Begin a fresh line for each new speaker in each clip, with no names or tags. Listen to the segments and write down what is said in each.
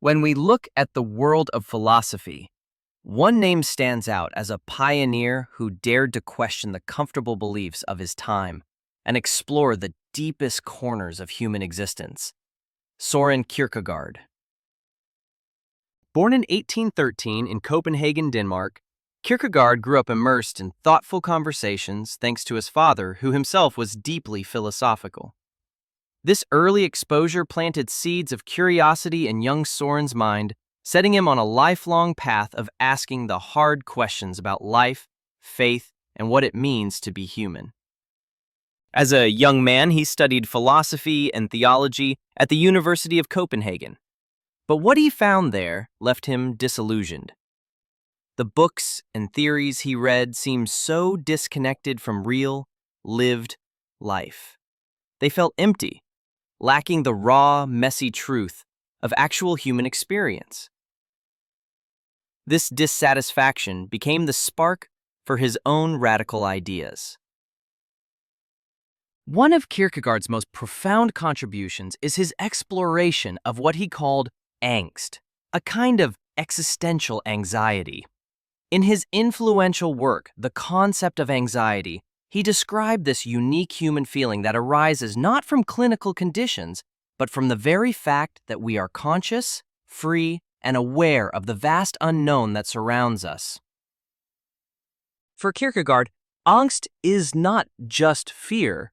When we look at the world of philosophy, one name stands out as a pioneer who dared to question the comfortable beliefs of his time and explore the deepest corners of human existence: Søren Kierkegaard. Born in 1813 in Copenhagen, Denmark, Kierkegaard grew up immersed in thoughtful conversations thanks to his father, who himself was deeply philosophical. This early exposure planted seeds of curiosity in young Søren's mind, setting him on a lifelong path of asking the hard questions about life, faith, and what it means to be human. As a young man, he studied philosophy and theology at the University of Copenhagen. But what he found there left him disillusioned. The books and theories he read seemed so disconnected from real, lived life. They felt empty, lacking the raw, messy truth of actual human experience. This dissatisfaction became the spark for his own radical ideas. One of Kierkegaard's most profound contributions is his exploration of what he called angst, a kind of existential anxiety. In his influential work, The Concept of Anxiety, he described this unique human feeling that arises not from clinical conditions, but from the very fact that we are conscious, free, and aware of the vast unknown that surrounds us. For Kierkegaard, angst is not just fear.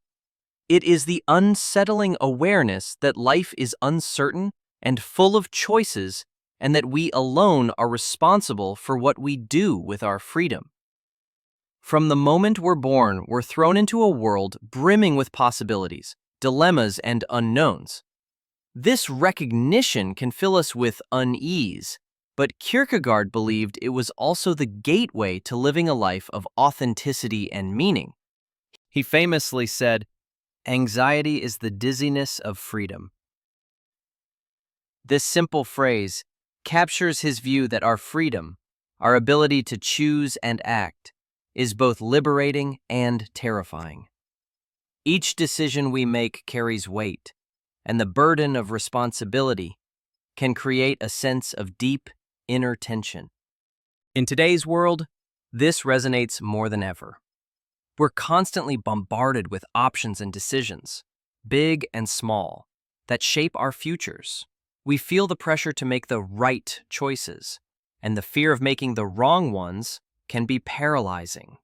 It is the unsettling awareness that life is uncertain and full of choices, and that we alone are responsible for what we do with our freedom. From the moment we're born, we're thrown into a world brimming with possibilities, dilemmas, and unknowns. This recognition can fill us with unease, but Kierkegaard believed it was also the gateway to living a life of authenticity and meaning. He famously said, "Anxiety is the dizziness of freedom." This simple phrase captures his view that our freedom, our ability to choose and act, is both liberating and terrifying. Each decision we make carries weight, and the burden of responsibility can create a sense of deep inner tension. In today's world, this resonates more than ever. We're constantly bombarded with options and decisions, big and small, that shape our futures. We feel the pressure to make the right choices, and the fear of making the wrong ones can be paralyzing.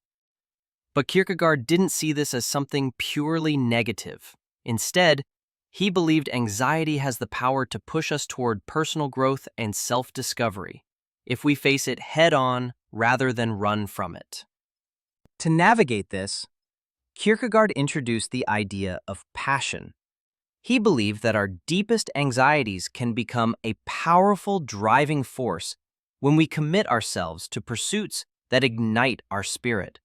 But Kierkegaard didn't see this as something purely negative. Instead, he believed anxiety has the power to push us toward personal growth and self-discovery if we face it head-on rather than run from it. To navigate this, Kierkegaard introduced the idea of passion. He believed that our deepest anxieties can become a powerful driving force when we commit ourselves to pursuits that ignite our spirit: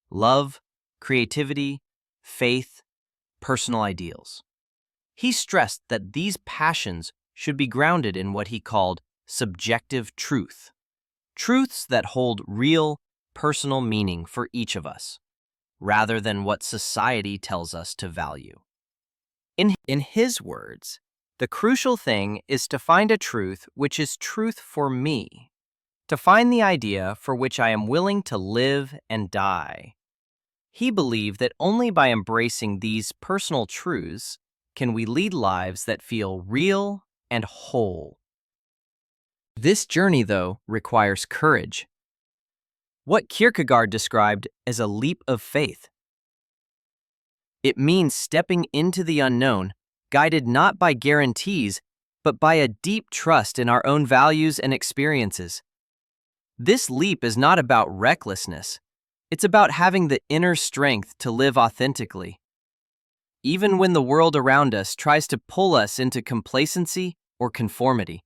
love, creativity, faith, personal ideals. He stressed that these passions should be grounded in what he called subjective truth, truths that hold real, personal meaning for each of us, rather than what society tells us to value. In his words, the crucial thing is to find a truth which is truth for me, to find the idea for which I am willing to live and die. He believed that only by embracing these personal truths can we lead lives that feel real and whole. This journey, though, requires courage. What Kierkegaard described as a leap of faith. It means stepping into the unknown, guided not by guarantees, but by a deep trust in our own values and experiences. This leap is not about recklessness. It's about having the inner strength to live authentically, even when the world around us tries to pull us into complacency or conformity.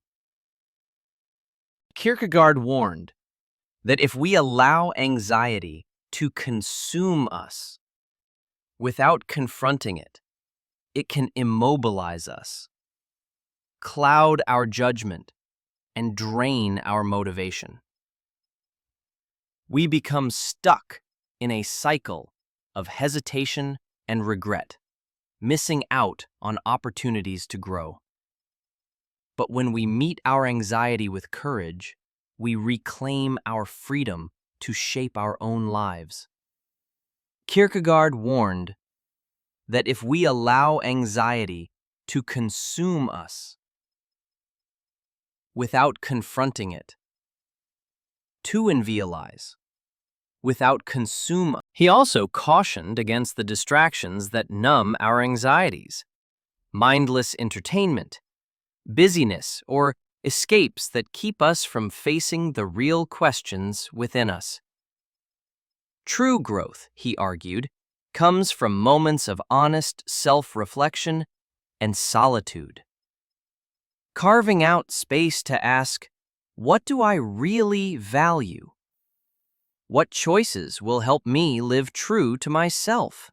Kierkegaard warned that if we allow anxiety to consume us without confronting it, it can immobilize us, cloud our judgment, and drain our motivation. We become stuck in a cycle of hesitation and regret, missing out on opportunities to grow. But when we meet our anxiety with courage, we reclaim our freedom to shape our own lives. Kierkegaard warned that if we allow anxiety to consume us without confronting it, to invialize, without consume. He also cautioned against the distractions that numb our anxieties, mindless entertainment, busyness, or escapes that keep us from facing the real questions within us. True growth, he argued, comes from moments of honest self-reflection and solitude. Carving out space to ask, what do I really value? What choices will help me live true to myself?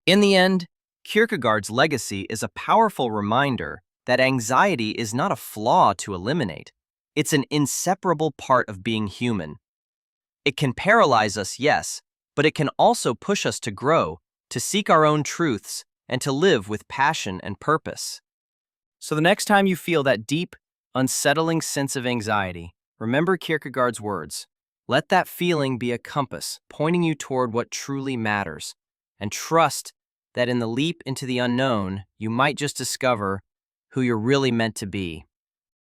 In the end, Kierkegaard's legacy is a powerful reminder that anxiety is not a flaw to eliminate. It's an inseparable part of being human. It can paralyze us, yes, but it can also push us to grow, to seek our own truths, and to live with passion and purpose. So the next time you feel that deep, unsettling sense of anxiety, remember Kierkegaard's words. Let that feeling be a compass pointing you toward what truly matters, and trust that in the leap into the unknown, you might just discover who you're really meant to be.